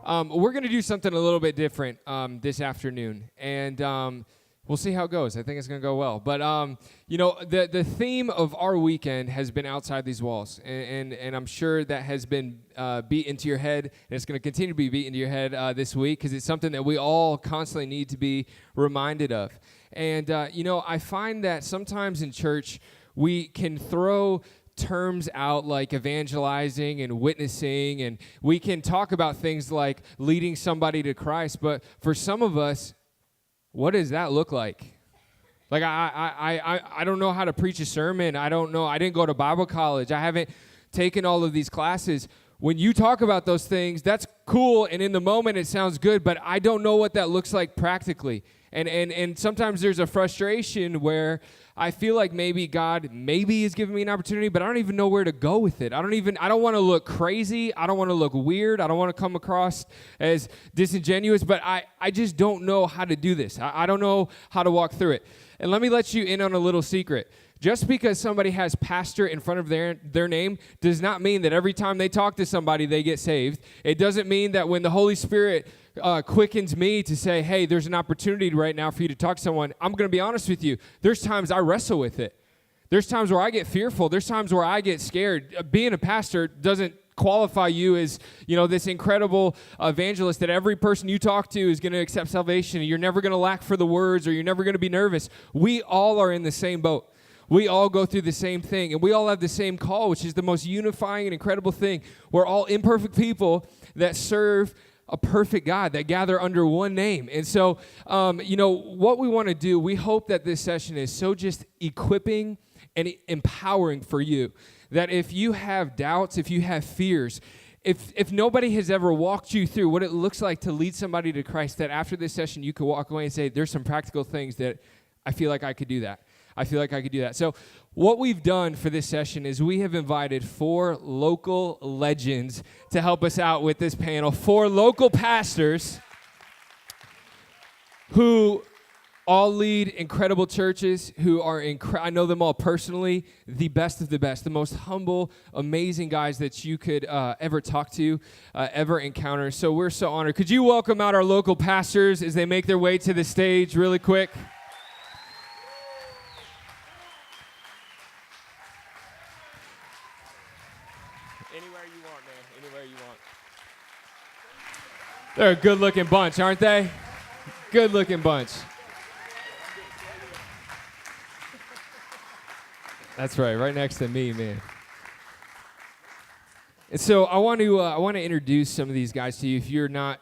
We're going to do something a little bit different this afternoon, and we'll see how it goes. I think it's going to go well. But, the theme of our weekend has been outside these walls, and I'm sure that has been beat into your head, and it's going to continue to be beat into your head this week because it's something that we all constantly need to be reminded of. And, I find that sometimes in church we can throw terms out like evangelizing and witnessing, and we can talk about things like leading somebody to Christ, but for some of us, what does that look like? Like, I don't know how to preach a sermon. I don't know. I didn't go to Bible college. I haven't taken all of these classes. When you talk about those things, that's cool, and in the moment it sounds good, but I don't know what that looks like practically. And sometimes there's a frustration where I feel like maybe God is giving me an opportunity, but I don't even know where to go with it. I don't want to look crazy. I don't want to look weird. I don't want to come across as disingenuous, but I just don't know how to do this. I don't know how to walk through it. And let me let you in on a little secret. Just because somebody has pastor in front of their name does not mean that every time they talk to somebody, they get saved. It doesn't mean that when the Holy Spirit quickens me to say, hey, there's an opportunity right now for you to talk to someone, I'm going to be honest with you. There's times I wrestle with it. There's times where I get fearful. There's times where I get scared. Being a pastor doesn't qualify you as, this incredible evangelist that every person you talk to is going to accept salvation. You're never going to lack for the words, or you're never going to be nervous. We all are in the same boat. We all go through the same thing, and we all have the same call, which is the most unifying and incredible thing. We're all imperfect people that serve a perfect God, that gather under one name. And so, what we want to do, we hope that this session is so just equipping and empowering for you, that if you have doubts, if you have fears, if nobody has ever walked you through what it looks like to lead somebody to Christ, that after this session you could walk away and say, there's some practical things that I feel like I could do that. I feel like I could do that. So what we've done for this session is we have invited 4 local legends to help us out with this panel. 4 local pastors who all lead incredible churches, who are I know them all personally, the best of the best, the most humble, amazing guys that you could ever talk to, ever encounter. So we're so honored. Could you welcome out our local pastors as they make their way to the stage really quick? They're a good-looking bunch, aren't they? Good-looking bunch. That's right next to me, man. And so I want to introduce some of these guys to you if you're not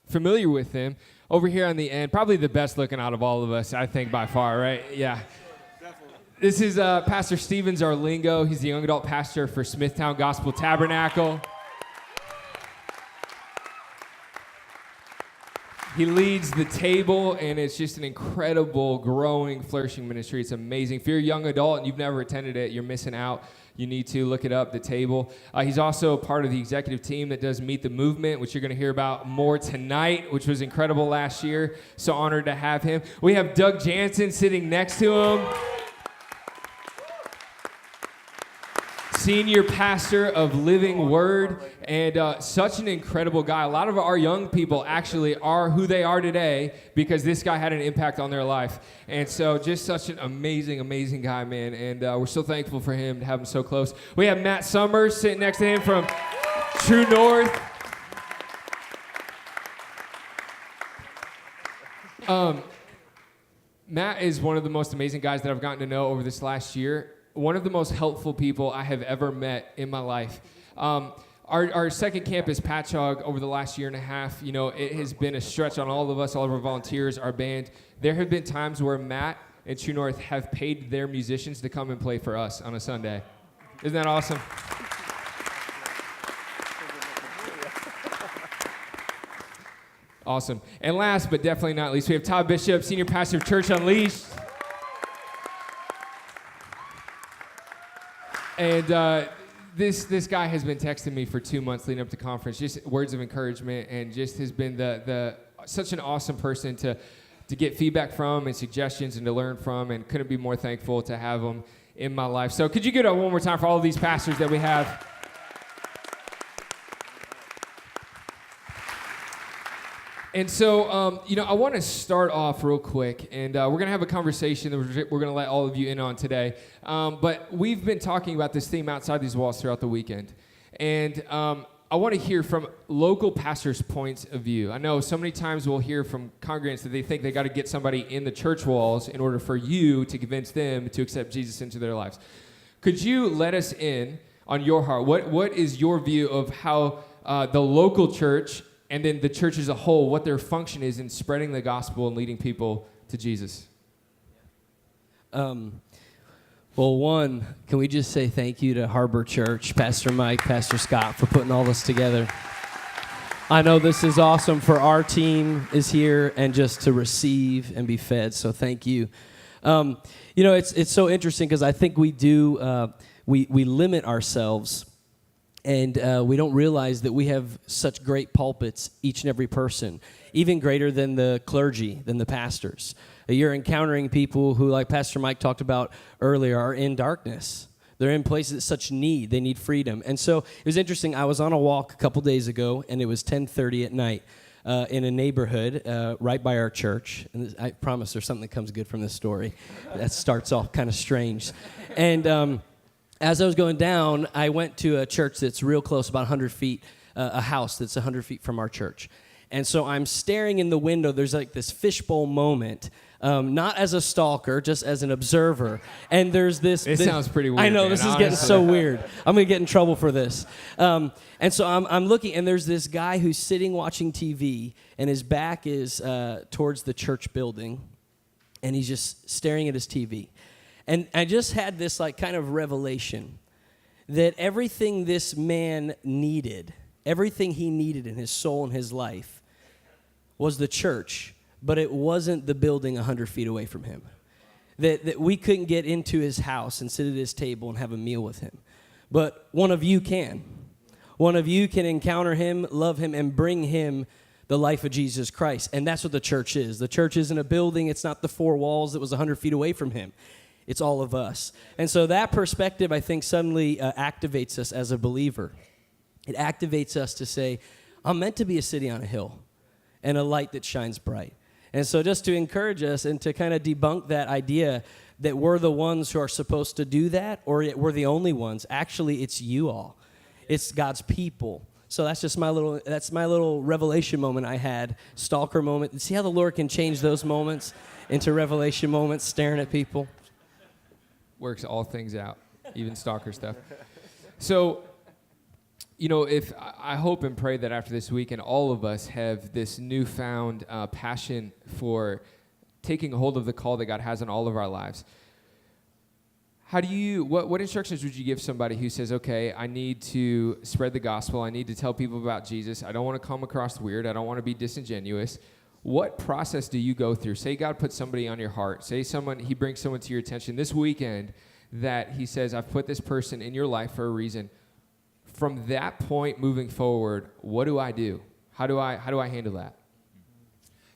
familiar with them. Over here on the end, probably the best-looking out of all of us, I think, by far, right? Yeah. Definitely. This is Pastor Steven Zarlingo. He's the young adult pastor for Smithtown Gospel Tabernacle. He leads the table, and it's just an incredible, growing, flourishing ministry. It's amazing. If you're a young adult and you've never attended it, you're missing out. You need to look it up, the table. He's also part of the executive team that does Meet the Movement, which you're going to hear about more tonight, which was incredible last year. So honored to have him. We have Doug Jansen sitting next to him. Senior pastor of Living Word, and such an incredible guy. A lot of our young people actually are who they are today because this guy had an impact on their life. And so just such an amazing, amazing guy, man. And we're so thankful for him to have him so close. We have Matt Summers sitting next to him from True North. Matt is one of the most amazing guys that I've gotten to know over this last year. One of the most helpful people I have ever met in my life. Our second campus, Patchogue, over the last year and a half, it has been a stretch on all of us, all of our volunteers, our band. There have been times where Matt and True North have paid their musicians to come and play for us on a Sunday. Isn't that awesome? Awesome. And last but definitely not least, we have Todd Bishop, senior pastor of Church Unleashed. And this guy has been texting me for 2 months leading up to conference, just words of encouragement, and just has been such an awesome person to get feedback from and suggestions and to learn from, and couldn't be more thankful to have him in my life. So could you give it up one more time for all of these pastors that we have? And so, I want to start off real quick, and we're going to have a conversation that we're going to let all of you in on today. But we've been talking about this theme outside these walls throughout the weekend. And I want to hear from local pastors' points of view. I know so many times we'll hear from congregants that they think they got to get somebody in the church walls in order for you to convince them to accept Jesus into their lives. Could you let us in on your heart? What is your view of how the local church and then the church as a whole, what their function is in spreading the gospel and leading people to Jesus? Well, one, can we just say thank you to Harbor Church, Pastor Mike, Pastor Scott, for putting all this together. I know this is awesome for our team is here and just to receive and be fed, so thank you. It's so interesting because I think we do, we limit ourselves. And we don't realize that we have such great pulpits, each and every person, even greater than the clergy, than the pastors. You're encountering people who, like Pastor Mike talked about earlier, are in darkness. They're in places of such need. They need freedom. And so it was interesting. I was on a walk a couple days ago, and it was 10:30 at night in a neighborhood right by our church. And I promise there's something that comes good from this story. That starts off kind of strange. And as I was going down, I went to a church that's real close, about 100 feet, a house that's 100 feet from our church. And so I'm staring in the window. There's like this fishbowl moment, not as a stalker, just as an observer. And there's this... It sounds pretty weird, I know, man, this is honestly. getting so weird. I'm going to get in trouble for this. And so I'm looking, and there's this guy who's sitting watching TV, and his back is towards the church building, and he's just staring at his TV. And I just had this like kind of revelation that everything this man needed, everything he needed in his soul and his life was the church, but it wasn't the building 100 feet away from him. That we couldn't get into his house and sit at his table and have a meal with him. But one of you can. One of you can encounter him, love him, and bring him the life of Jesus Christ. And that's what the church is. The church isn't a building. It's not the four walls that was 100 feet away from him. It's all of us. And so that perspective, I think, suddenly activates us as a believer. It activates us to say, I'm meant to be a city on a hill and a light that shines bright. And so just to encourage us and to kind of debunk that idea that we're the ones who are supposed to do that or we're the only ones. Actually, it's you all. It's God's people. So that's my little revelation moment I had, stalker moment. See how the Lord can change those moments into revelation moments, staring at people? Works all things out, even stalker stuff. So, if I hope and pray that after this weekend, all of us have this newfound passion for taking hold of the call that God has on all of our lives. What instructions would you give somebody who says, okay, I need to spread the gospel, I need to tell people about Jesus, I don't want to come across weird, I don't want to be disingenuous. What process do you go through? Say God puts somebody on your heart. Say he brings someone to your attention this weekend that he says, I've put this person in your life for a reason. From that point moving forward, what do I do? How do I handle that?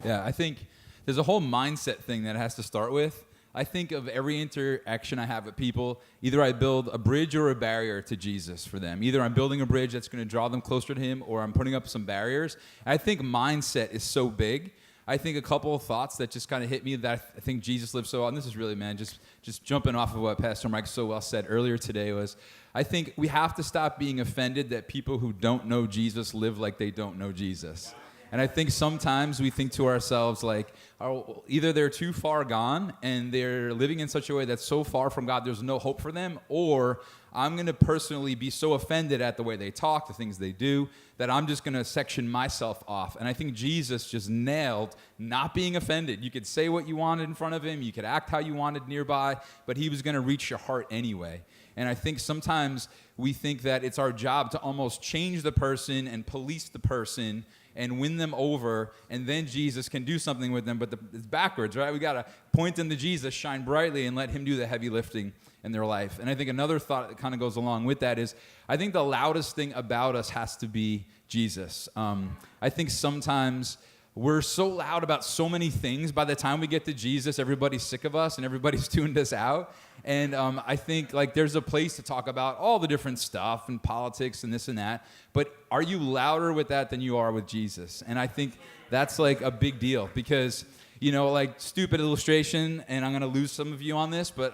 Yeah, I think there's a whole mindset thing that it has to start with. I think of every interaction I have with people, either I build a bridge or a barrier to Jesus for them. Either I'm building a bridge that's going to draw them closer to him, or I'm putting up some barriers. I think mindset is so big. I think a couple of thoughts that just kind of hit me that I think Jesus lived so well, and this is really, man, just jumping off of what Pastor Mike so well said earlier today was, I think we have to stop being offended that people who don't know Jesus live like they don't know Jesus. And I think sometimes we think to ourselves like, oh, either they're too far gone and they're living in such a way that's so far from God there's no hope for them, or I'm going to personally be so offended at the way they talk, the things they do, that I'm just going to section myself off. And I think Jesus just nailed not being offended. You could say what you wanted in front of him, you could act how you wanted nearby, but he was going to reach your heart anyway. And I think sometimes we think that it's our job to almost change the person and police the person and win them over, and then Jesus can do something with them, but it's backwards, right? We got to point them to Jesus, shine brightly, and let him do the heavy lifting in their life. And I think another thought that kind of goes along with that is, I think the loudest thing about us has to be Jesus. I think sometimes we're so loud about so many things, by the time we get to Jesus, everybody's sick of us and everybody's tuned us out. And I think like there's a place to talk about all the different stuff and politics and this and that, but are you louder with that than you are with Jesus? And I think that's like a big deal because, you know, like stupid illustration, and I'm going to lose some of you on this, but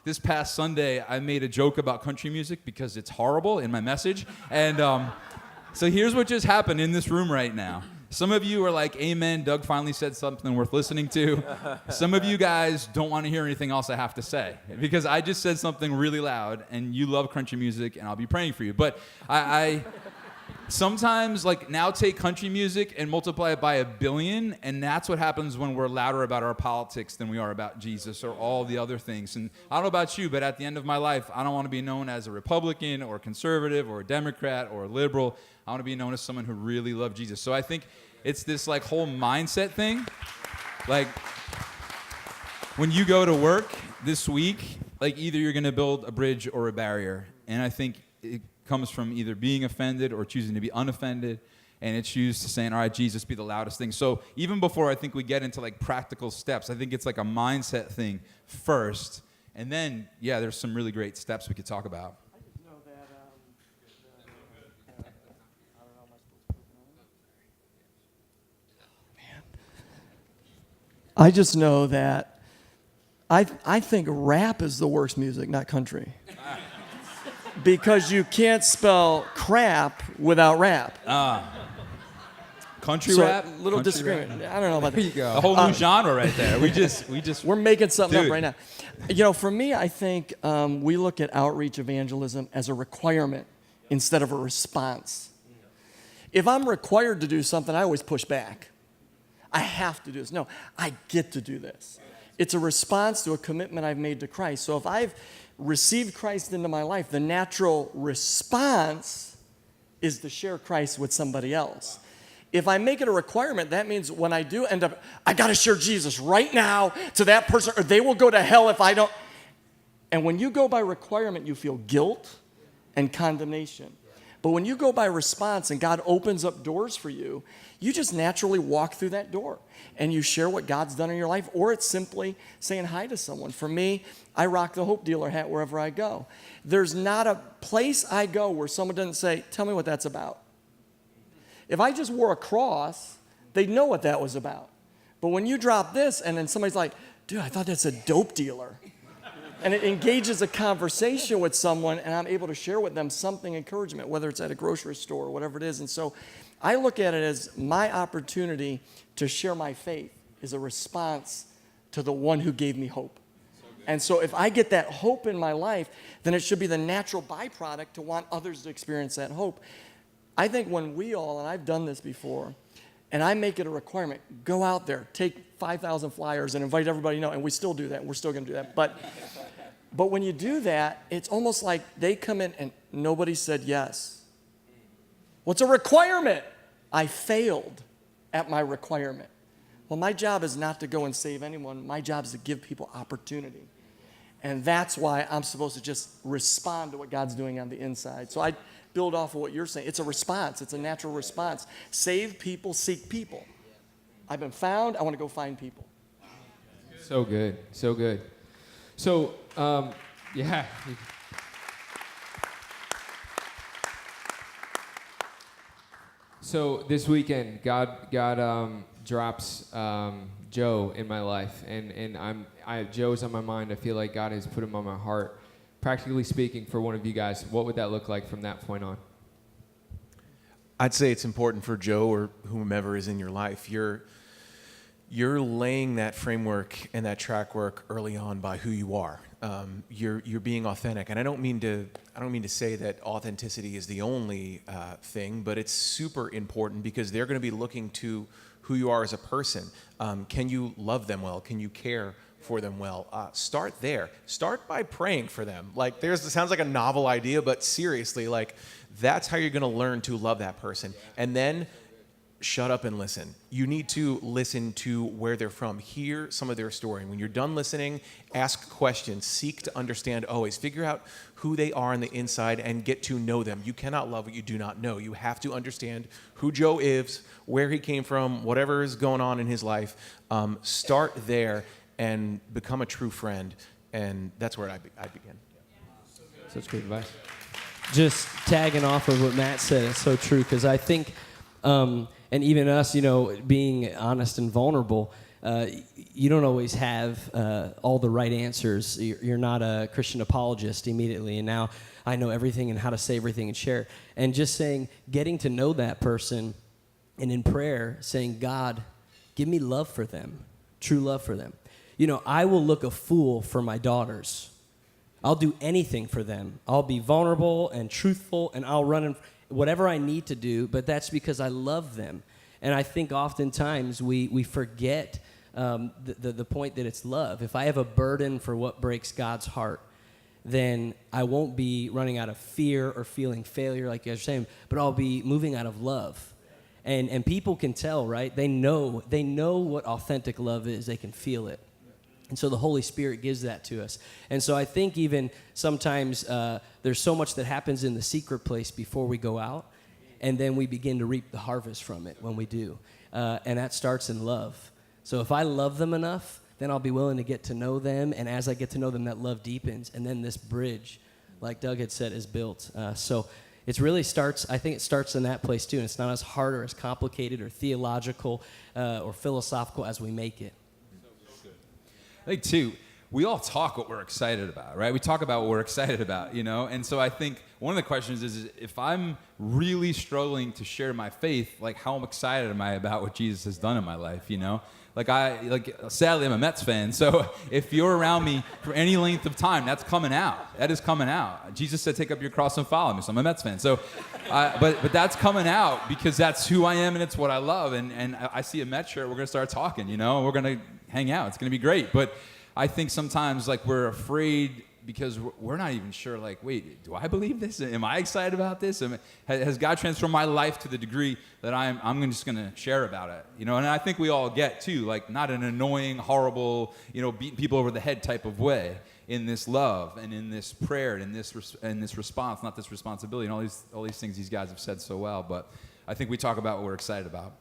this past Sunday, I made a joke about country music because it's horrible in my message. And so here's what just happened in this room right now. Some of you are like, amen, Doug finally said something worth listening to. Some of you guys don't want to hear anything else I have to say because I just said something really loud, and you love country music, and I'll be praying for you. But I sometimes, like, now take country music and multiply it by 1 billion, and that's what happens when we're louder about our politics than we are about Jesus or all the other things. And I don't know about you, but at the end of my life, I don't want to be known as a Republican or conservative or a Democrat or a liberal. I want to be known as someone who really loved Jesus. So I think it's this like whole mindset thing. Like when you go to work this week, like either you're going to build a bridge or a barrier. And I think it comes from either being offended or choosing to be unoffended. And it's used to saying, all right, Jesus, be the loudest thing. So even before I think we get into like practical steps, I think it's like a mindset thing first. And then, yeah, there's some really great steps we could talk about. I just know that I think rap is the worst music, not country. Because you can't spell crap without rap. Country So rap? little Country disagreement. rap? I don't know about that. There you go. A whole new genre right there. We just We're making something Dude. up right now. You know, for me, I think we look at outreach evangelism as a requirement instead of a response. If I'm required to do something, I always push back. I have to do this. No, I get to do this. It's a response to a commitment I've made to Christ. So if I've received Christ into my life, the natural response is to share Christ with somebody else. If I make it a requirement, that means when I do end up, I got to share Jesus right now to that person, or they will go to hell if I don't. And when you go by requirement, you feel guilt and condemnation. But when you go by response and God opens up doors for you, you just naturally walk through that door and you share what God's done in your life, or it's simply saying hi to someone. For me, I rock the Hope Dealer hat wherever I go. There's not a place I go where someone doesn't say, tell me what that's about. If I just wore a cross, they'd know what that was about. But when you drop this and then somebody's like, dude, I thought that's a dope dealer. And it engages a conversation with someone, and I'm able to share with them something encouragement, whether it's at a grocery store or whatever it is. And so I look at it as my opportunity to share my faith is a response to the one who gave me hope. And so if I get that hope in my life, then it should be the natural byproduct to want others to experience that hope. I think when we all, and I've done this before, and I make it a requirement, go out there, take 5,000 flyers and invite everybody you know, and we still do that. We're still going to do that. But when you do that, it's almost like they come in and nobody said yes. What's a requirement? I failed at my requirement. Well, my job is not to go and save anyone. My job is to give people opportunity. And that's why I'm supposed to just respond to what God's doing on the inside. So I build off of what you're saying. It's a response. It's a natural response. Save people, seek people. I've been found. I want to go find people. So good. So good. So, yeah. So this weekend, God drops Joe in my life, and Joe's on my mind. I feel like God has put him on my heart. Practically speaking, for one of you guys, what would that look like from that point on? I'd say it's important for Joe or whomever is in your life. You're laying that framework and that track work early on by who you are. You're being authentic, and I don't mean to say that authenticity is the only thing, but it's super important because they're going to be looking to who you are as a person. Can you love them well? Can you care for them well? Start there. Start by praying for them. Like it sounds like a novel idea, but seriously, like that's how you're going to learn to love that person, and then shut up and listen. You need to listen to where they're from. Hear some of their story. And when you're done listening, ask questions. Seek to understand always. Figure out who they are on the inside and get to know them. You cannot love what you do not know. You have to understand who Joe is, where he came from, whatever is going on in his life. Start there and become a true friend. And that's where I begin. Such good advice. Just tagging off of what Matt said, it's so true, because I think And even us, being honest and vulnerable, you don't always have all the right answers. You're not a Christian apologist immediately, and now I know everything and how to say everything and share. And just getting to know that person, and in prayer, saying, God, give me love for them, true love for them. I will look a fool for my daughters. I'll do anything for them. I'll be vulnerable and truthful, and I'll run whatever I need to do, but that's because I love them. And I think oftentimes we forget the point that it's love. If I have a burden for what breaks God's heart, then I won't be running out of fear or feeling failure like you guys are saying, but I'll be moving out of love. And people can tell, right? They know what authentic love is. They can feel it. And so the Holy Spirit gives that to us. And so I think even sometimes there's so much that happens in the secret place before we go out, and then we begin to reap the harvest from it when we do. And that starts in love. So if I love them enough, then I'll be willing to get to know them. And as I get to know them, that love deepens. And then this bridge, like Doug had said, is built. So it really starts, I think it starts in that place too. And it's not as hard or as complicated or theological or philosophical as we make it. I think, too, we all talk what we're excited about, right? We talk about what we're excited about, And so I think one of the questions is if I'm really struggling to share my faith, like how excited am I about what Jesus has done in my life, Sadly, I'm a Mets fan, so if you're around me for any length of time, that's coming out. That is coming out. Jesus said, take up your cross and follow me, so I'm a Mets fan. So, but that's coming out because that's who I am and it's what I love. And I see a Mets shirt, we're going to start talking, We're going to hang out. It's going to be great. But I think sometimes, we're afraid because we're not even sure, wait, do I believe this? Am I excited about this? Has God transformed my life to the degree that I'm just going to share about it? And I think we all get, too, not an annoying, horrible, beating people over the head type of way in this love and in this prayer and in this response, not this responsibility, and all these things these guys have said so well. But I think we talk about what we're excited about.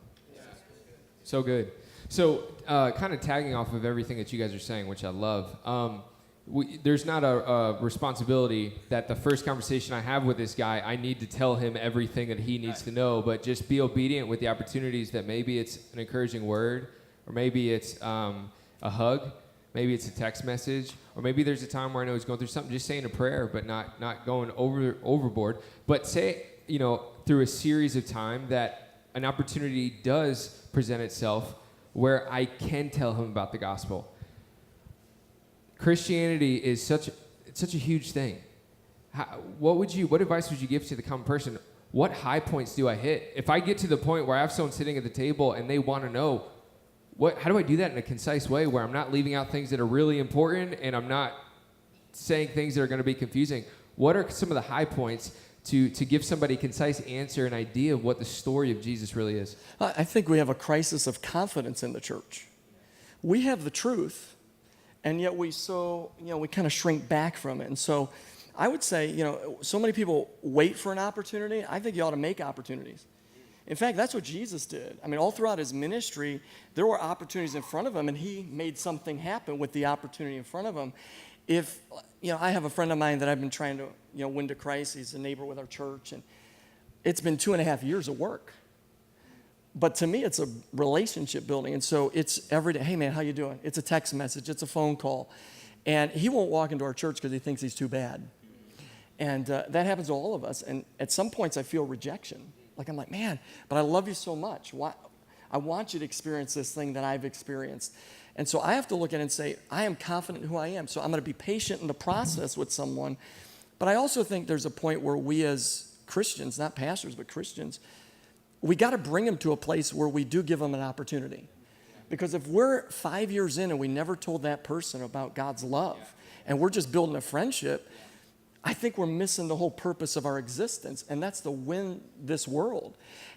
So good. So kind of tagging off of everything that you guys are saying, which I love, there's not a responsibility that the first conversation I have with this guy, I need to tell him everything that he needs to know, but just be obedient with the opportunities that maybe it's an encouraging word, or maybe it's a hug, maybe it's a text message, or maybe there's a time where I know he's going through something, just saying a prayer, but not going overboard. But say, through a series of time that an opportunity does present itself where I can tell him about the gospel. Christianity is such a huge thing. What advice would you give to the common person? What high points do I hit? If I get to the point where I have someone sitting at the table and they want to know, how do I do that in a concise way where I'm not leaving out things that are really important and I'm not saying things that are going to be confusing? What are some of the high points to give somebody a concise answer, an idea of what the story of Jesus really is? I think we have a crisis of confidence in the church. We have the truth, and yet we kind of shrink back from it. And so I would say, so many people wait for an opportunity. I think you ought to make opportunities. In fact, that's what Jesus did. I mean, all throughout his ministry, there were opportunities in front of him, and he made something happen with the opportunity in front of him. If, I have a friend of mine that I've been trying to, win to Christ. He's a neighbor with our church, and it's been 2.5 years of work. But to me, it's a relationship building, and so it's every day, hey, man, how you doing? It's a text message. It's a phone call. And he won't walk into our church because he thinks he's too bad. And that happens to all of us, and at some points, I feel rejection. I'm like, man, but I love you so much. Why? I want you to experience this thing that I've experienced. And so I have to look at it and say, I am confident in who I am. So I'm going to be patient in the process with someone. But I also think there's a point where we as Christians, not pastors, but Christians, we got to bring them to a place where we do give them an opportunity. Because if we're 5 years in and we never told that person about God's love, and we're just building a friendship, I think we're missing the whole purpose of our existence, and that's to win this world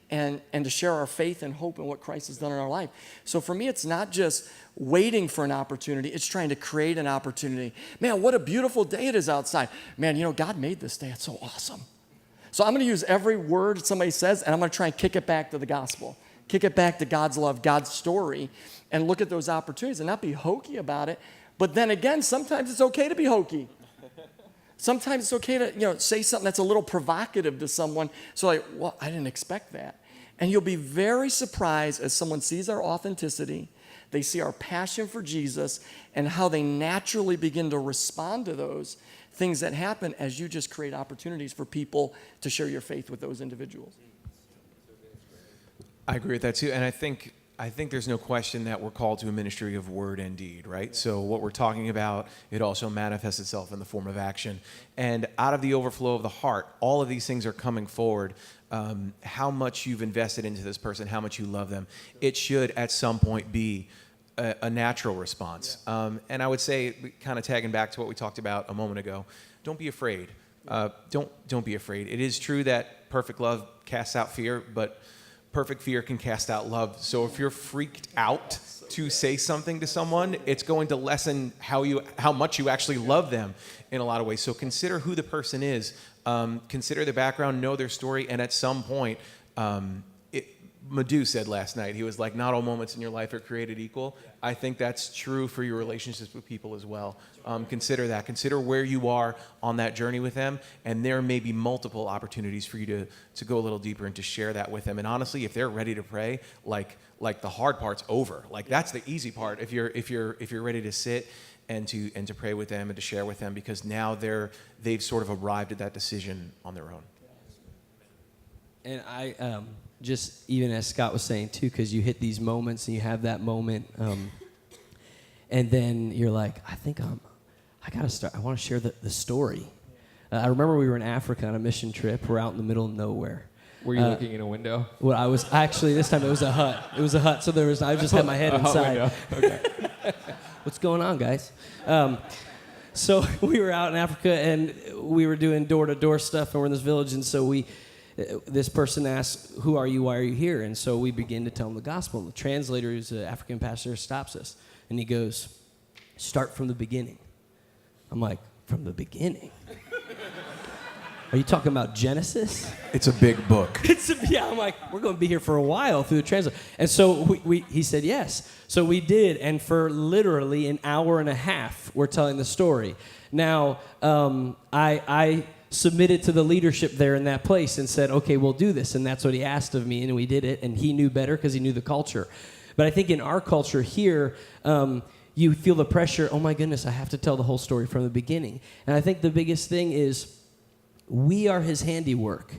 and to share our faith and hope in what Christ has done in our life. So for me, it's not just waiting for an opportunity, it's trying to create an opportunity. Man, what a beautiful day it is outside. Man, God made this day. It's so awesome. So I'm going to use every word somebody says, and I'm going to try and kick it back to the gospel, kick it back to God's love, God's story, and look at those opportunities and not be hokey about it. But then again, sometimes it's okay to be hokey. Sometimes it's okay to, say something that's a little provocative to someone. So well, I didn't expect that. And you'll be very surprised as someone sees our authenticity, they see our passion for Jesus, and how they naturally begin to respond to those things that happen as you just create opportunities for people to share your faith with those individuals. I agree with that too, and I think there's no question that we're called to a ministry of word and deed, right? So what we're talking about, it also manifests itself in the form of action. And out of the overflow of the heart, all of these things are coming forward. How much you've invested into this person, how much you love them, it should at some point be a natural response. And I would say, kind of tagging back to what we talked about a moment ago, don't be afraid. Don't be afraid. It is true that perfect love casts out fear, but perfect fear can cast out love. So if you're freaked out to say something to someone, it's going to lessen how much you actually love them in a lot of ways. So consider who the person is, consider their background, know their story, and at some point, Madhu said last night, he was like, not all moments in your life are created equal. I think that's true for your relationships with people as well. Consider that. Consider where you are on that journey with them, and there may be multiple opportunities for you to go a little deeper and to share that with them. And honestly, if they're ready to pray, like the hard part's over. Like that's the easy part. If you're ready to sit and to pray with them and to share with them, because now they've sort of arrived at that decision on their own. And I just, even as Scott was saying too, because you hit these moments and you have that moment, and then you're like, I gotta start. I want to share the story. I remember we were in Africa on a mission trip. We're out in the middle of nowhere. Were you looking in a window? Well, I was actually, this time it was a hut. It was a hut, so I just had my head inside. Okay. What's going on, guys? So we were out in Africa, and we were doing door-to-door stuff, and we're in this village, and so this person asked, who are you, why are you here? And so we begin to tell him the gospel. And the translator, who's an African pastor, stops us. And he goes, start from the beginning. I'm like, from the beginning? Are you talking about Genesis? It's a big book. Yeah, I'm like, we're going to be here for a while through the translator. And so he said yes. So we did, and for literally an hour and a half, we're telling the story. Now, I submitted to the leadership there in that place and said, okay, we'll do this. And that's what he asked of me, and we did it. And he knew better because he knew the culture. But I think in our culture here, you feel the pressure, oh my goodness, I have to tell the whole story from the beginning. And I think the biggest thing is we are his handiwork.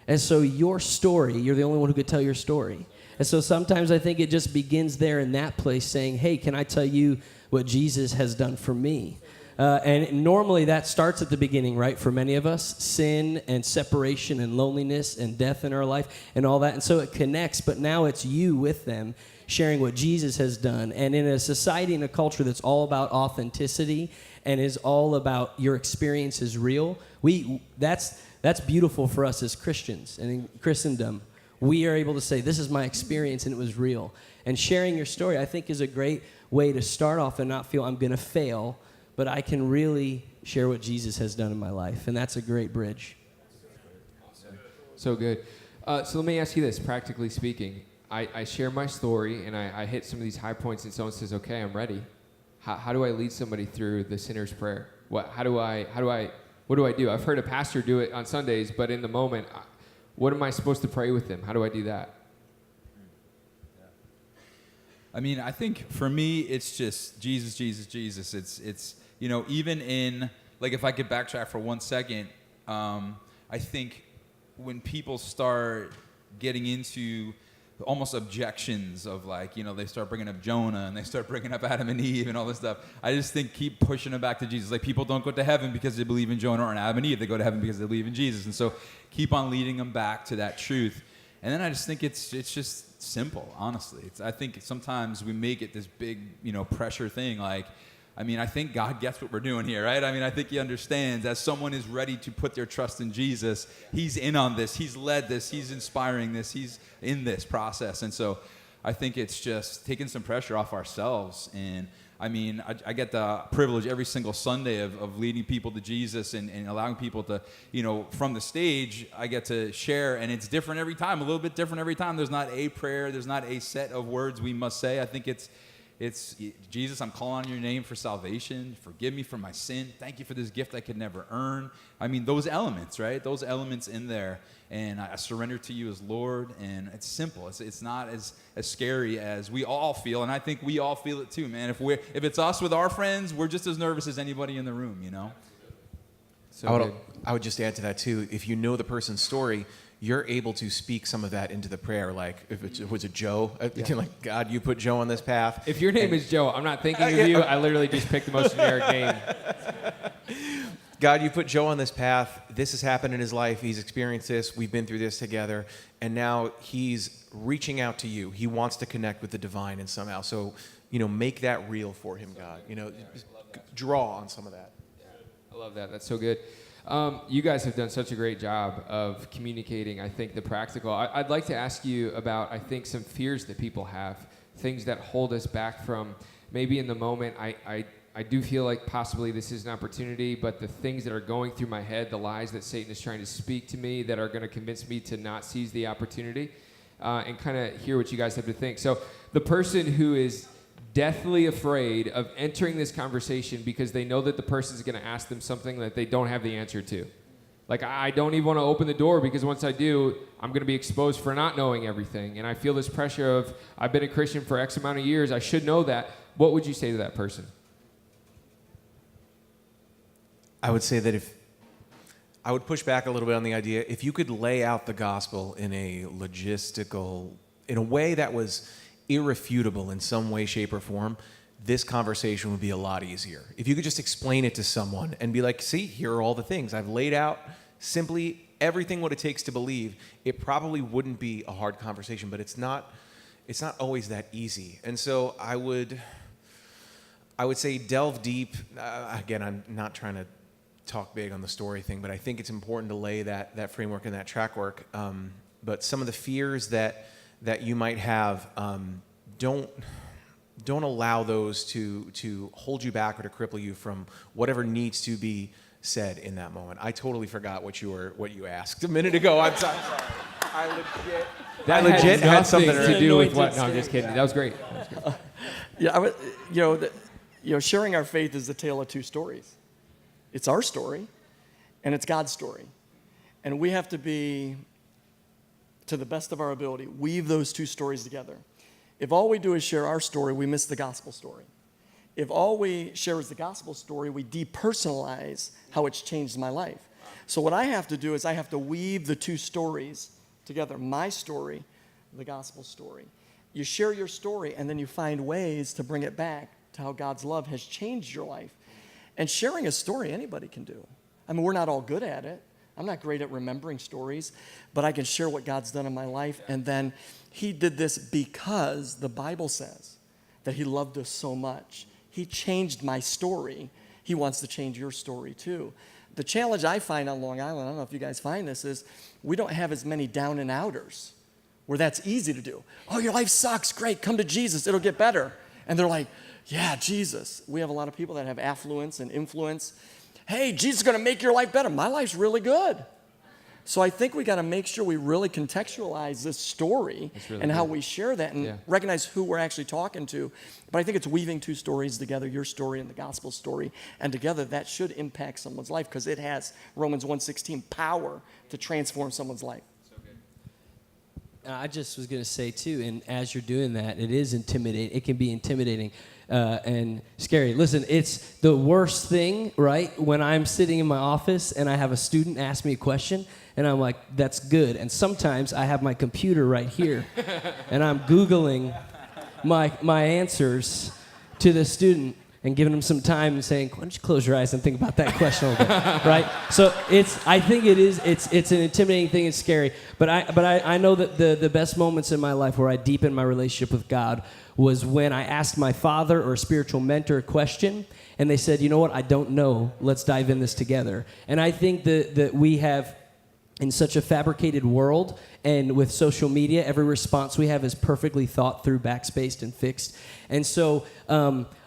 And so your story, you're the only one who could tell your story. And so sometimes I think it just begins there in that place saying, hey, can I tell you what Jesus has done for me? And normally that starts at the beginning, right? For many of us, sin and separation and loneliness and death in our life and all that. And so it connects, but now it's you with them sharing what Jesus has done. And in a society and a culture that's all about authenticity and is all about your experience is real, that's beautiful for us as Christians and in Christendom. We are able to say, this is my experience and it was real. And sharing your story, I think, is a great way to start off and not feel I'm going to fail, but I can really share what Jesus has done in my life. And that's a great bridge. So good. So let me ask you this, practically speaking. I share my story, and I hit some of these high points, and someone says, okay, I'm ready. How do I lead somebody through the sinner's prayer? What do I do? I've heard a pastor do it on Sundays, but in the moment, what am I supposed to pray with them? How do I do that? I mean, I think for me, it's just Jesus, Jesus, Jesus. It's even in, like, if I could backtrack for 1 second, I think when people start getting into almost objections of, like, they start bringing up Jonah and they start bringing up Adam and Eve and all this stuff, I just think keep pushing them back to Jesus. Like, people don't go to heaven because they believe in Jonah or Adam and Eve. They go to heaven because they believe in Jesus. And so keep on leading them back to that truth. And then I just think it's just simple, honestly. I think sometimes we make it this big, pressure thing. Like, I think God gets what we're doing here, right? I think He understands as someone is ready to put their trust in Jesus, He's in on this. He's led this. He's inspiring this. He's in this process. And so I think it's just taking some pressure off ourselves. And I get the privilege every single Sunday of leading people to Jesus and allowing people to, from the stage, I get to share, and it's different every time, a little bit different every time. There's not a prayer. There's not a set of words we must say. I think it's It's, Jesus, I'm calling on your name for salvation. Forgive me for my sin. Thank you for this gift I could never earn. I mean, those elements, right? Those elements in there. And I surrender to you as Lord. And it's simple. It's not as scary as we all feel. And I think we all feel it too, man. If it's us with our friends, we're just as nervous as anybody in the room, you know? So I would just add to that too. If you know the person's story, you're able to speak some of that into the prayer. Like if it was a Joe, like, God, you put Joe on this path. If your name is Joe, I'm not thinking of you. I literally just picked the most generic name. God, you put Joe on this path. This has happened in his life. He's experienced this. We've been through this together. And now he's reaching out to you. He wants to connect with the divine and somehow. So, make that real for him, God. Draw on some of that. I love that. That's so good. You guys have done such a great job of communicating, I think, the practical. I'd like to ask you about, I think, some fears that people have, things that hold us back from maybe in the moment. I do feel like possibly this is an opportunity, but the things that are going through my head, the lies that Satan is trying to speak to me that are going to convince me to not seize the opportunity, and kind of hear what you guys have to think. So the person who is deathly afraid of entering this conversation because they know that the person's going to ask them something that they don't have the answer to. Like, I don't even want to open the door because once I do, I'm going to be exposed for not knowing everything. And I feel this pressure of, I've been a Christian for X amount of years. I should know that. What would you say to that person? I would say that I would push back a little bit on the idea, if you could lay out the gospel in a way that was irrefutable in some way, shape, or form, this conversation would be a lot easier. If you could just explain it to someone and be like, see, here are all the things. I've laid out simply everything what it takes to believe. It probably wouldn't be a hard conversation, but it's not always that easy. And so I would say delve deep. Again, I'm not trying to talk big on the story thing, but I think it's important to lay that framework and that track work. But some of the fears that you might have, don't allow those to hold you back or to cripple you from whatever needs to be said in that moment. I totally forgot what you asked a minute ago. I'm sorry. I legit had something to do with what? No, I'm just kidding. That was great. Sharing our faith is the tale of two stories. It's our story, and it's God's story, and we have to be, to the best of our ability, weave those two stories together. If all we do is share our story, we miss the gospel story. If all we share is the gospel story, we depersonalize how it's changed my life. So what I have to do is I have to weave the two stories together, my story, the gospel story. You share your story, and then you find ways to bring it back to how God's love has changed your life. And sharing a story, anybody can do. I mean, we're not all good at it. I'm not great at remembering stories, but I can share what God's done in my life. And then he did this because the Bible says that he loved us so much. He changed my story. He wants to change your story too. The challenge I find on Long Island, I don't know if you guys find this, is we don't have as many down and outers where that's easy to do. Oh, your life sucks. Great. Come to Jesus. It'll get better. And they're like, yeah, Jesus. We have a lot of people that have affluence and influence. Hey, Jesus is going to make your life better. My life's really good. So I think we got to make sure we really contextualize this story and how we share that and recognize who we're actually talking to. But I think it's weaving two stories together, your story and the gospel story, and together that should impact someone's life because it has Romans 1:16 power to transform someone's life. I just was going to say, too, and as you're doing that, it is intimidating. It can be intimidating and scary. Listen, it's the worst thing, right, when I'm sitting in my office and I have a student ask me a question, and I'm like, that's good. And sometimes I have my computer right here, and I'm Googling my answers to the student and giving them some time and saying, why don't you close your eyes and think about that question a little bit, right? So I think it's an intimidating thing, it's scary. But I know that the best moments in my life where I deepened my relationship with God was when I asked my father or a spiritual mentor a question, and they said, you know what, I don't know, let's dive in this together. And I think that we have, in such a fabricated world, and with social media, every response we have is perfectly thought through, backspaced, and fixed. And so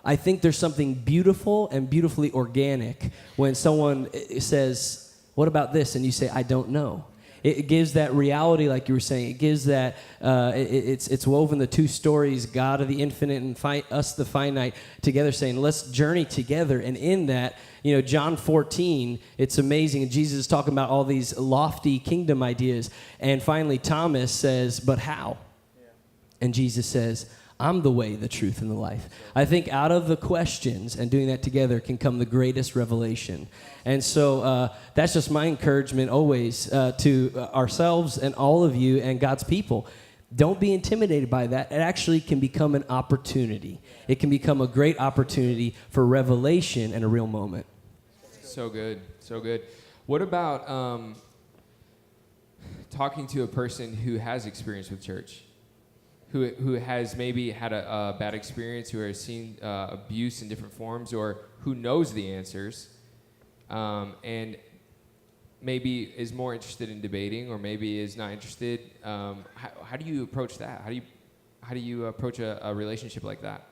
I think there's something beautiful and beautifully organic when someone says, what about this? And you say, I don't know. it gives that reality, like you were saying. It gives that, it's woven the two stories, God of the infinite and us the finite, together saying, let's journey together. And in that, John 14, it's amazing. Jesus is talking about all these lofty kingdom ideas. And finally, Thomas says, but how? And Jesus says, I'm the way, the truth, and the life. I think out of the questions and doing that together can come the greatest revelation. And so that's just my encouragement always to ourselves and all of you and God's people. Don't be intimidated by that. It actually can become an opportunity. It can become a great opportunity for revelation and a real moment. So good, so good. What about talking to a person who has experience with church? Who has maybe had a bad experience, who has seen abuse in different forms, or who knows the answers, and maybe is more interested in debating, or maybe is not interested. How do you approach that? How do you approach a relationship like that?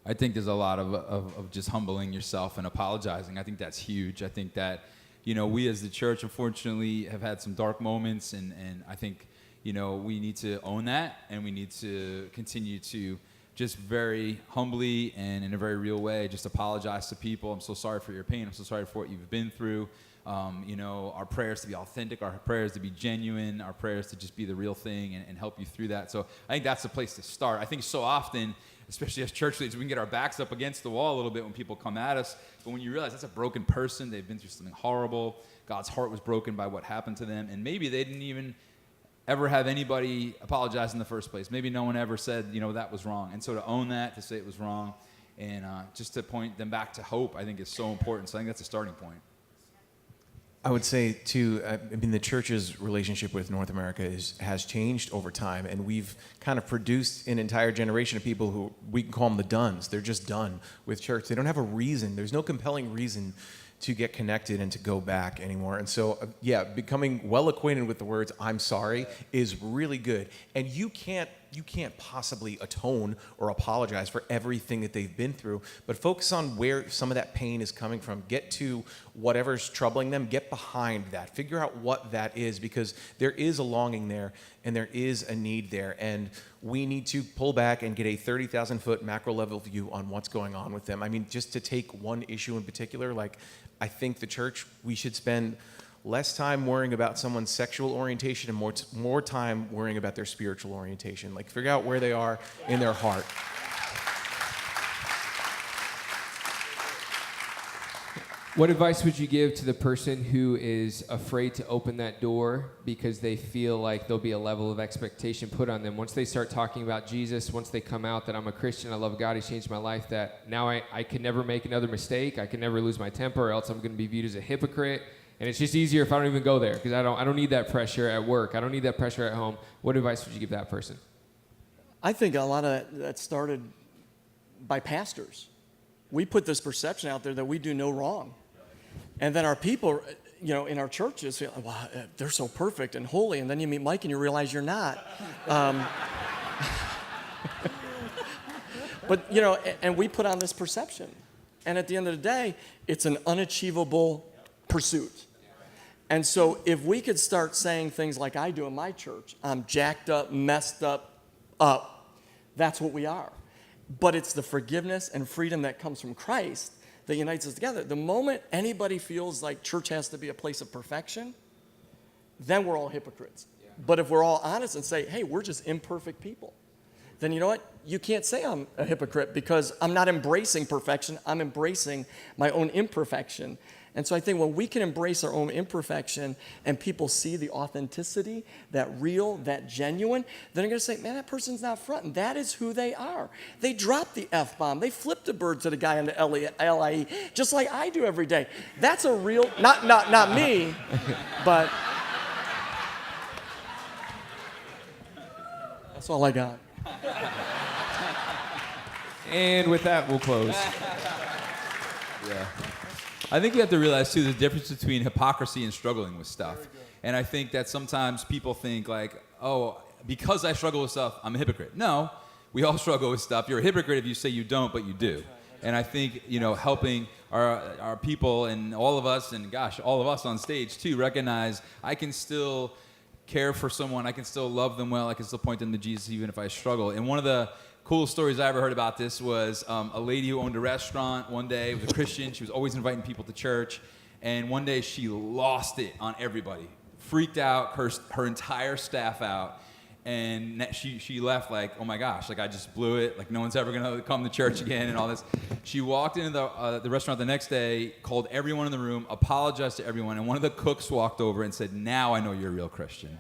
I think there's a lot of just humbling yourself and apologizing. I think that's huge. I think that, we as the church, unfortunately, have had some dark moments, and I think, we need to own that, and we need to continue to just very humbly and in a very real way just apologize to people. I'm so sorry for your pain. I'm so sorry for what you've been through. Our prayers to be authentic, our prayers to be genuine, our prayers to just be the real thing and help you through that. So I think that's the place to start. I think so often, especially as church leaders, we can get our backs up against the wall a little bit when people come at us. But when you realize that's a broken person, they've been through something horrible, God's heart was broken by what happened to them, and maybe they didn't even ever have anybody apologize in the first place. Maybe no one ever said, that was wrong. And so to own that, to say it was wrong, and just to point them back to hope, I think is so important. So I think that's a starting point. I would say, too, the church's relationship with North America has changed over time, and we've kind of produced an entire generation of people who we can call them the dones. They're just done with church. They don't have a reason. There's no compelling reason to get connected and to go back anymore. And so, becoming well acquainted with the words "I'm sorry" is really good. And you can't possibly atone or apologize for everything that they've been through, but focus on where some of that pain is coming from. Get to whatever's troubling them. Get behind that. Figure out what that is, because there is a longing there and there is a need there. And we need to pull back and get a 30,000-foot macro level view on what's going on with them. Just to take one issue in particular, I think the church, we should spend less time worrying about someone's sexual orientation and more time worrying about their spiritual orientation. Figure out where they are in their heart. What advice would you give to the person who is afraid to open that door because they feel like there'll be a level of expectation put on them? Once they start talking about Jesus, once they come out that I'm a Christian, I love God, He's changed my life, that now I can never make another mistake, I can never lose my temper, or else I'm going to be viewed as a hypocrite. And it's just easier if I don't even go there, because I don't need that pressure at work. I don't need that pressure at home. What advice would you give that person? I think a lot of that started by pastors. We put this perception out there that we do no wrong. And then our people, in our churches feel, wow, they're so perfect and holy. And then you meet Mike and you realize you're not. But, and we put on this perception. And at the end of the day, it's an unachievable pursuit. And so if we could start saying things like I do in my church, I'm jacked up, messed up, that's what we are. But it's the forgiveness and freedom that comes from Christ that unites us together. The moment anybody feels like church has to be a place of perfection, then we're all hypocrites. Yeah. But if we're all honest and say, hey, we're just imperfect people, then you know what? You can't say I'm a hypocrite, because I'm not embracing perfection. I'm embracing my own imperfection. And so I think when we can embrace our own imperfection and people see the authenticity, that real, that genuine, then they're going to say, man, that person's not fronting. That is who they are. They dropped the F-bomb. They flipped a bird to the guy on the LIE, just like I do every day. That's a real, not me, but that's all I got. And with that, we'll close. Yeah. I think you have to realize, too, the difference between hypocrisy and struggling with stuff. And I think that sometimes people think because I struggle with stuff, I'm a hypocrite. No, we all struggle with stuff. You're a hypocrite if you say you don't, but you do. And I think, helping our people and all of us, and gosh, all of us on stage too, recognize I can still care for someone, I can still love them well, I can still point them to Jesus even if I struggle. And one of the cool stories I ever heard about this was a lady who owned a restaurant one day, was a Christian. She was always inviting people to church. And one day she lost it on everybody, freaked out, cursed her entire staff out. And she left like, oh my gosh, like I just blew it. Like no one's ever going to come to church again and all this. She walked into the restaurant the next day, called everyone in the room, apologized to everyone. And one of the cooks walked over and said, now I know you're a real Christian.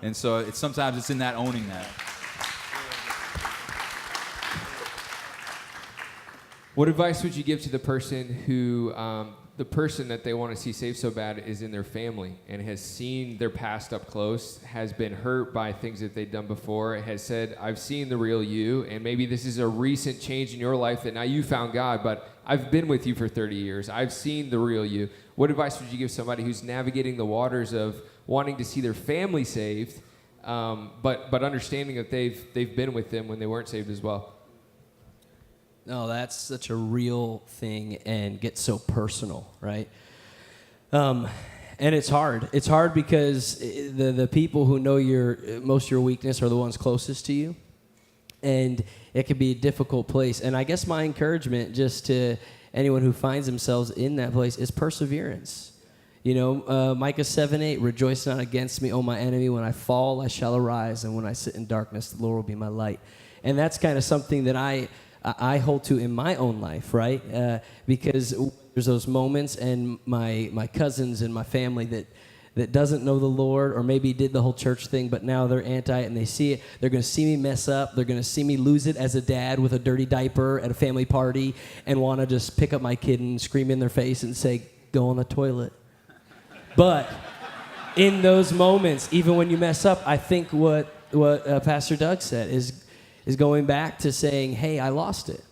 And so sometimes it's in that owning that. What advice would you give to the person who, the person that they want to see saved so bad is in their family and has seen their past up close, has been hurt by things that they've done before, has said, I've seen the real you, and maybe this is a recent change in your life that now you found God, but I've been with you for 30 years. I've seen the real you. What advice would you give somebody who's navigating the waters of wanting to see their family saved, but understanding that they've been with them when they weren't saved as well? No, that's such a real thing and gets so personal, right? And it's hard. It's hard because the people who know most of your weakness are the ones closest to you. And it can be a difficult place. And I guess my encouragement just to anyone who finds themselves in that place is perseverance. Micah 7:8, rejoice not against me, O my enemy. When I fall, I shall arise. And when I sit in darkness, the Lord will be my light. And that's kind of something that I hold to in my own life, right? Because there's those moments, and my cousins and my family that doesn't know the Lord, or maybe did the whole church thing, but now they're anti it and they see it. They're going to see me mess up. They're going to see me lose it as a dad with a dirty diaper at a family party and want to just pick up my kid and scream in their face and say, go on the toilet. But in those moments, even when you mess up, I think what Pastor Doug said is going back to saying, hey, I lost it.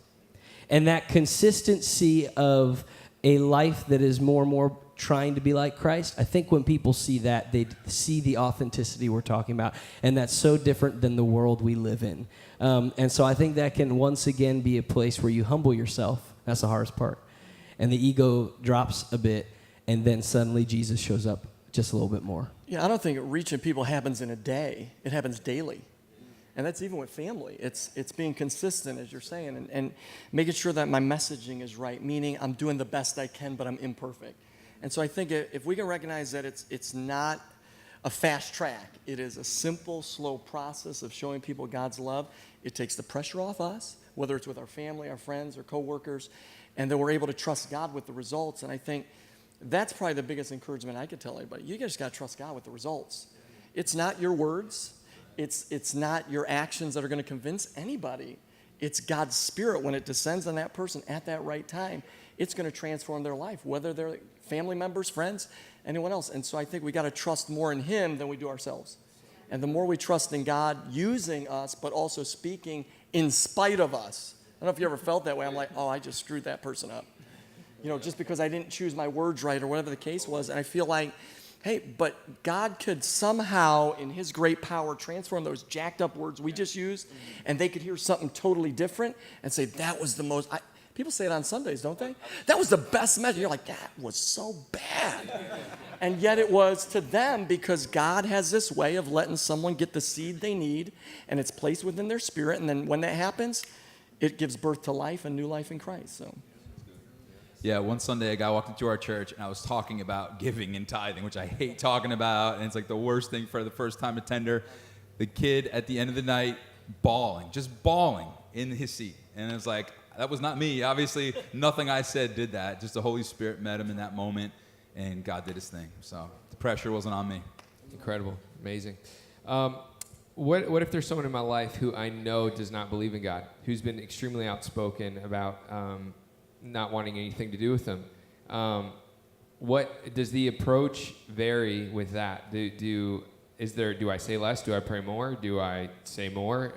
And that consistency of a life that is more and more trying to be like Christ, I think when people see that, they see the authenticity we're talking about. And that's so different than the world we live in. And so I think that can once again be a place where you humble yourself. That's the hardest part. And the ego drops a bit, and then suddenly Jesus shows up just a little bit more. Yeah, I don't think reaching people happens in a day. It happens daily. And that's even with family. It's being consistent, as you're saying, and making sure that my messaging is right, meaning I'm doing the best I can, but I'm imperfect. And so I think if we can recognize that it's not a fast track, it is a simple, slow process of showing people God's love. It takes the pressure off us, whether it's with our family, our friends, or coworkers, and then we're able to trust God with the results. And I think that's probably the biggest encouragement I could tell anybody. You just got to trust God with the results. It's not your words. It's not your actions that are going to convince anybody. It's God's Spirit. When it descends on that person at that right time, it's going to transform their life, whether they're family members, friends, anyone else. And so I think we got to trust more in Him than we do ourselves. And the more we trust in God using us, but also speaking in spite of us. I don't know if you ever felt that way. I'm like, oh, I just screwed that person up. Just because I didn't choose my words right or whatever the case was. And I feel like, hey, but God could somehow, in His great power, transform those jacked up words we just used, and they could hear something totally different and say, that was the most... People say it on Sundays, don't they? That was the best message. You're like, that was so bad. And yet it was to them because God has this way of letting someone get the seed they need, and it's placed within their spirit, and then when that happens, it gives birth to life and new life in Christ. So. Yeah, one Sunday a guy walked into our church and I was talking about giving and tithing, which I hate talking about, and it's like the worst thing for the first-time attender. The kid at the end of the night just bawling in his seat. And it was like, that was not me. Obviously, nothing I said did that. Just the Holy Spirit met him in that moment, and God did His thing. So the pressure wasn't on me. Incredible. Amazing. What if there's someone in my life who I know does not believe in God, who's been extremely outspoken about not wanting anything to do with them? What does the approach vary with that? Do I say less? Do I pray more? Do I say more?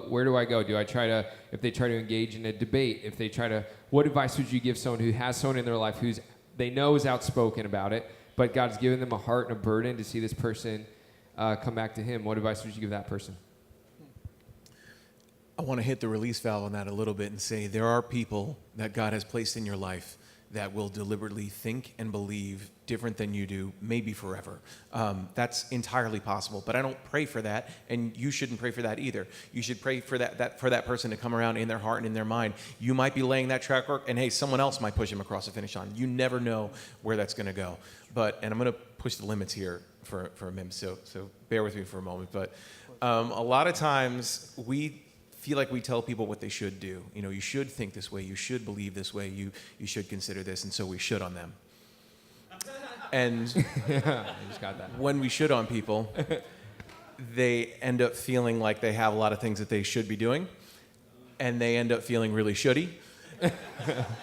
Where do I go? Do I if they try to engage in a debate, what advice would you give someone who has someone in their life who's they know is outspoken about it, but God's given them a heart and a burden to see this person come back to Him? What advice would you give that person? I want to hit the release valve on that a little bit and say there are people that God has placed in your life that will deliberately think and believe different than you do, maybe forever. That's entirely possible, but I don't pray for that, and you shouldn't pray for that either. You should pray for that person to come around in their heart and in their mind. You might be laying that track work, and hey, someone else might push them across the finish line. You never know where that's going to go. And I'm going to push the limits here for a minute, so bear with me for a moment. But a lot of times we feel like we tell people what they should do. You know, you should think this way, you should believe this way, you should consider this, and so we should on them. And I just got that. when we should on people, they end up feeling like they have a lot of things that they should be doing, and they end up feeling really shouldy.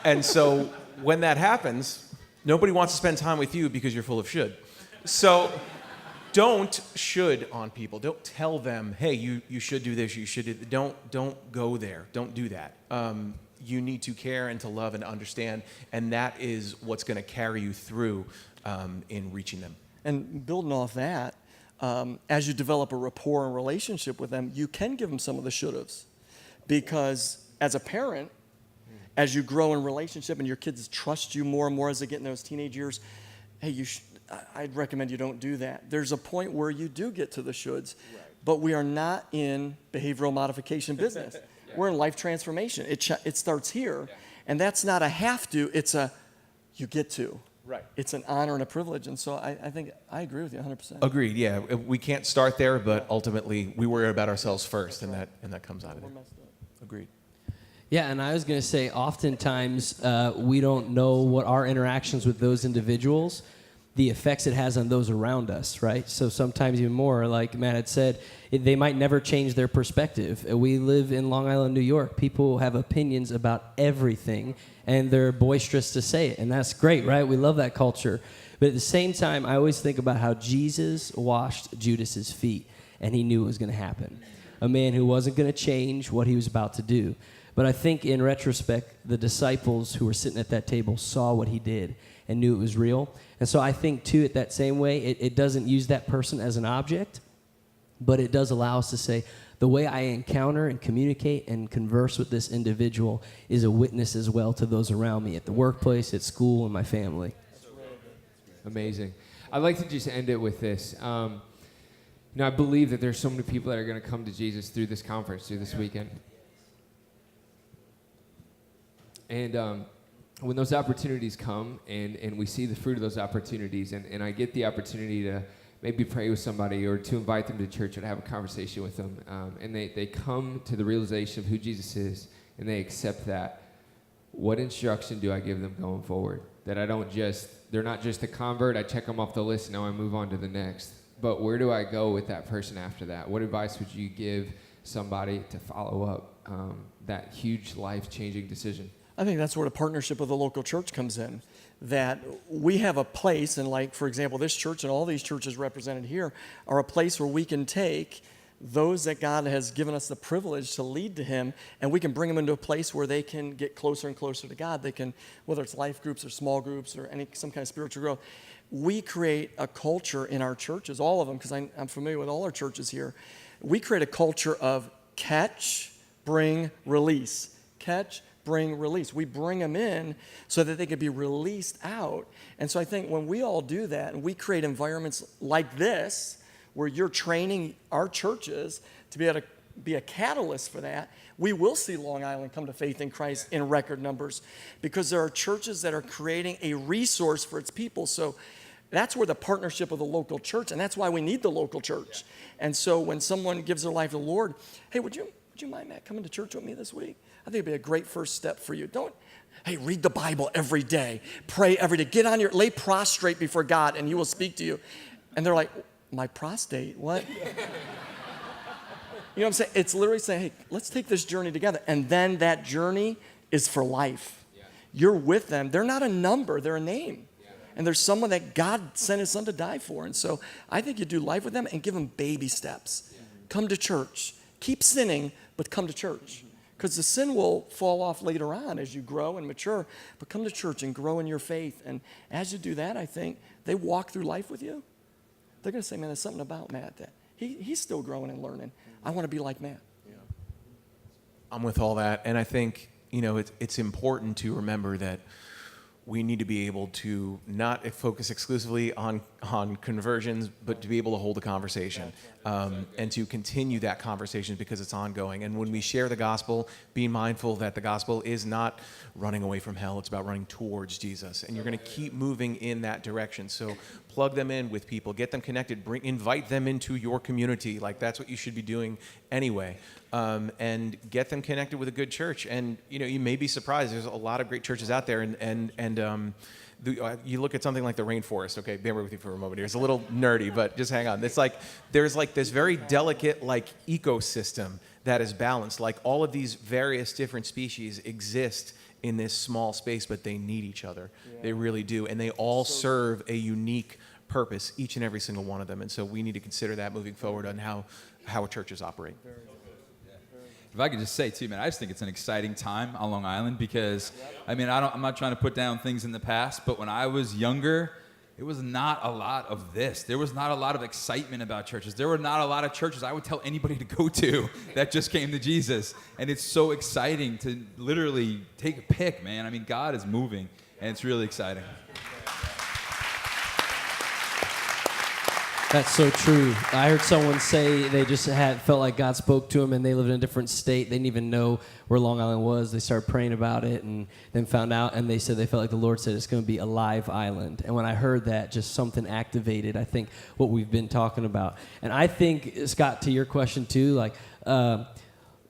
And so when that happens, nobody wants to spend time with you because you're full of should. So don't should on people. Don't tell them, hey, you should do this, you should do that. Don't go there. Don't do that. You need to care and to love and to understand, and that is what's going to carry you through in reaching them. And building off that, as you develop a rapport and relationship with them, you can give them some of the should-haves. Because as a parent, as you grow in relationship and your kids trust you more and more as they get in those teenage years, hey, I'd recommend you don't do that. There's a point where you do get to the shoulds, but we are not in behavioral modification business. We're in life transformation. It starts here, and that's not a have to, it's a you get to. Right. It's an honor and a privilege, and so I think I agree with you 100%. Agreed. Yeah, we can't start there, but ultimately we worry about ourselves first, and that comes out of it. Agreed. Yeah, and I was going to say, oftentimes we don't know what our interactions with those individuals, the effects it has on those around us, right? So sometimes even more, like Matt had said, they might never change their perspective. We live in Long Island, New York. People have opinions about everything, and they're boisterous to say it, and that's great, right? We love that culture. But at the same time, I always think about how Jesus washed Judas's feet, and he knew it was going to happen. A man who wasn't going to change what he was about to do. But I think in retrospect, the disciples who were sitting at that table saw what he did and knew it was real. And so I think, too, at that same way, it doesn't use that person as an object, but it does allow us to say, the way I encounter and communicate and converse with this individual is a witness as well to those around me at the workplace, at school, and my family. Amazing. I'd like to just end it with this. I believe that there's so many people that are going to come to Jesus through this conference, through this weekend. And when those opportunities come and we see the fruit of those opportunities, and I get the opportunity to maybe pray with somebody or to invite them to church or to have a conversation with them, and they come to the realization of who Jesus is and they accept that, what instruction do I give them going forward? That they're not just a convert, I check them off the list, now I move on to the next. But where do I go with that person after that? What advice would you give somebody to follow up that huge life-changing decision? I think that's where the partnership with the local church comes in, that we have a place, and like, for example, this church and all these churches represented here are a place where we can take those that God has given us the privilege to lead to him, and we can bring them into a place where they can get closer and closer to God. They can, whether it's life groups or small groups or some kind of spiritual growth. We create a culture in our churches, all of them, because I'm familiar with all our churches here. We create a culture of catch, bring, release. Catch, bring, release. We bring them in so that they can be released out. And so I think when we all do that and we create environments like this, where you're training our churches to be able to be a catalyst for that, we will see Long Island come to faith in Christ in record numbers, because there are churches that are creating a resource for its people. So that's where the partnership of the local church, and that's why we need the local church. And so when someone gives their life to the Lord, hey, would you mind, Matt, coming to church with me this week? I think it'd be a great first step for you. Hey, read the Bible every day. Pray every day. Lay prostrate before God, and he will speak to you. And they're like, my prostate, what? You know what I'm saying? It's literally saying, hey, let's take this journey together. And then that journey is for life. Yeah. You're with them. They're not a number, they're a name. Yeah. And there's someone that God sent his son to die for. And so I think you do life with them and give them baby steps. Yeah. Come to church. Keep sinning, but come to church. Because the sin will fall off later on as you grow and mature. But come to church and grow in your faith. And as you do that, I think they walk through life with you. They're going to say, man, there's something about Matt that he's still growing and learning. I want to be like Matt. I'm with all that, and I think it's important to remember that we need to be able to not focus exclusively on conversions, but to be able to hold a conversation and to continue that conversation because it's ongoing. And when we share the gospel, being mindful that the gospel is not running away from hell, it's about running towards Jesus. And you're going to keep moving in that direction. So plug them in with people, get them connected, invite them into your community. Like that's what you should be doing anyway. And get them connected with a good church. And you may be surprised. There's a lot of great churches out there, and you look at something like the rainforest. Okay, bear with me for a moment here. It's a little nerdy, but just hang on. It's like there's like this very delicate like ecosystem that is balanced. Like all of these various different species exist in this small space, but they need each other. Yeah. They really do, and they all serve a unique purpose, each and every single one of them. And so we need to consider that moving forward on how churches operate. If I could just say too, man, I just think it's an exciting time on Long Island because, I mean, I'm not trying to put down things in the past, but when I was younger, it was not a lot of this. There was not a lot of excitement about churches. There were not a lot of churches I would tell anybody to go to that just came to Jesus. And it's so exciting to literally take a pick, man. I mean, God is moving, and it's really exciting. That's so true. I heard someone say they just felt like God spoke to them, and they lived in a different state. They didn't even know where Long Island was. They started praying about it and then found out, and they said they felt like the Lord said it's going to be a live island. And when I heard that, just something activated, I think, what we've been talking about. And I think, Scott, to your question too, like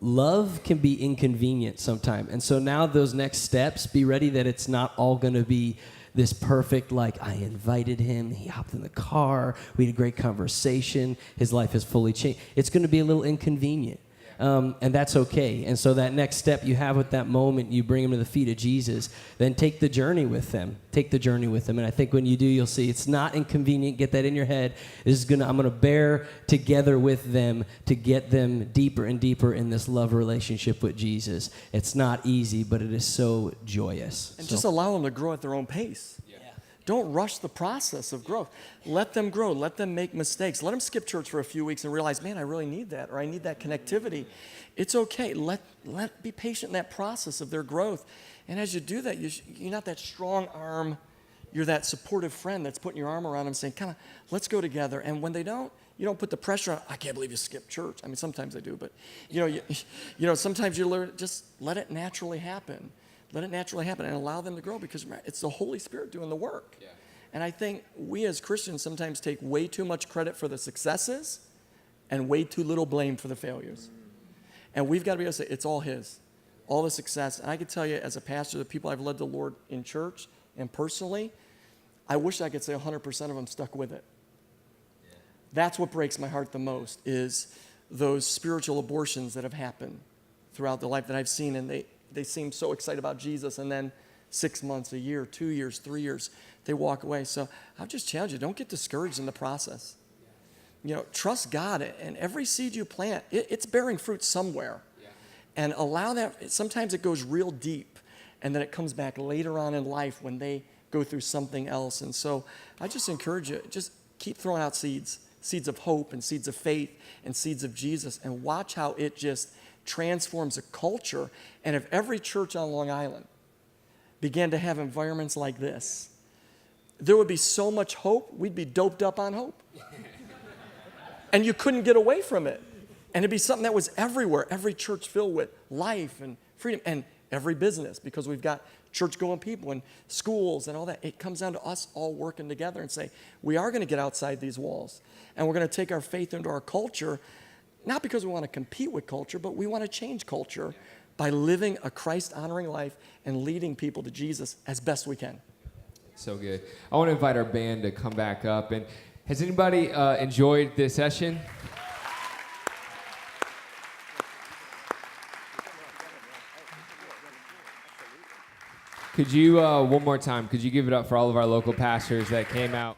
love can be inconvenient sometimes. And so now those next steps, be ready that it's not all going to be this perfect, like, I invited him, he hopped in the car, we had a great conversation, his life has fully changed. It's going to be a little inconvenient, and that's okay. And so that next step you have with that moment, you bring him to the feet of Jesus, then take the journey with them. Take the journey with them. And I think when you do, you'll see it's not inconvenient. Get that in your head. I'm going to bear together with them to get them deeper and deeper in this love relationship with Jesus. It's not easy, but it is so joyous. And just allow them to grow at their own pace. Yeah. Don't rush the process of growth. Let them grow. Let them make mistakes. Let them skip church for a few weeks and realize, man, I really need that, or I need that connectivity. It's okay. Be patient in that process of their growth. And as you do that, you're not that strong arm. You're that supportive friend that's putting your arm around them saying, come on, let's go together. And when they don't, you don't put the pressure on, I can't believe you skipped church. I mean, sometimes I do, but sometimes you learn, just let it naturally happen. Let it naturally happen and allow them to grow because it's the Holy Spirit doing the work. Yeah. And I think we as Christians sometimes take way too much credit for the successes and way too little blame for the failures. And we've got to be able to say, it's all His. All the success. And I can tell you as a pastor, the people I've led the Lord in church and personally, I wish I could say 100% of them stuck with it. Yeah. That's what breaks my heart the most is those spiritual abortions that have happened throughout the life that I've seen, and they seem so excited about Jesus, and then 6 months, a year, 2 years, 3 years, they walk away. So I'll just challenge you, don't get discouraged in the process. Trust God, and every seed you plant, it's bearing fruit somewhere. And allow that. Sometimes it goes real deep, and then it comes back later on in life when they go through something else. And so I just encourage you, just keep throwing out seeds of hope and seeds of faith and seeds of Jesus, and watch how it just transforms a culture. And if every church on Long Island began to have environments like this, there would be so much hope, we'd be doped up on hope. And you couldn't get away from it. And it'd be something that was everywhere, every church filled with life and freedom, and every business, because we've got church-going people and schools and all that. It comes down to us all working together and say, we are going to get outside these walls, and we're going to take our faith into our culture, not because we want to compete with culture, but we want to change culture by living a Christ-honoring life and leading people to Jesus as best we can. So good. I want to invite our band to come back up. And has anybody enjoyed this session? Could you, one more time, could you give it up for all of our local pastors that came out?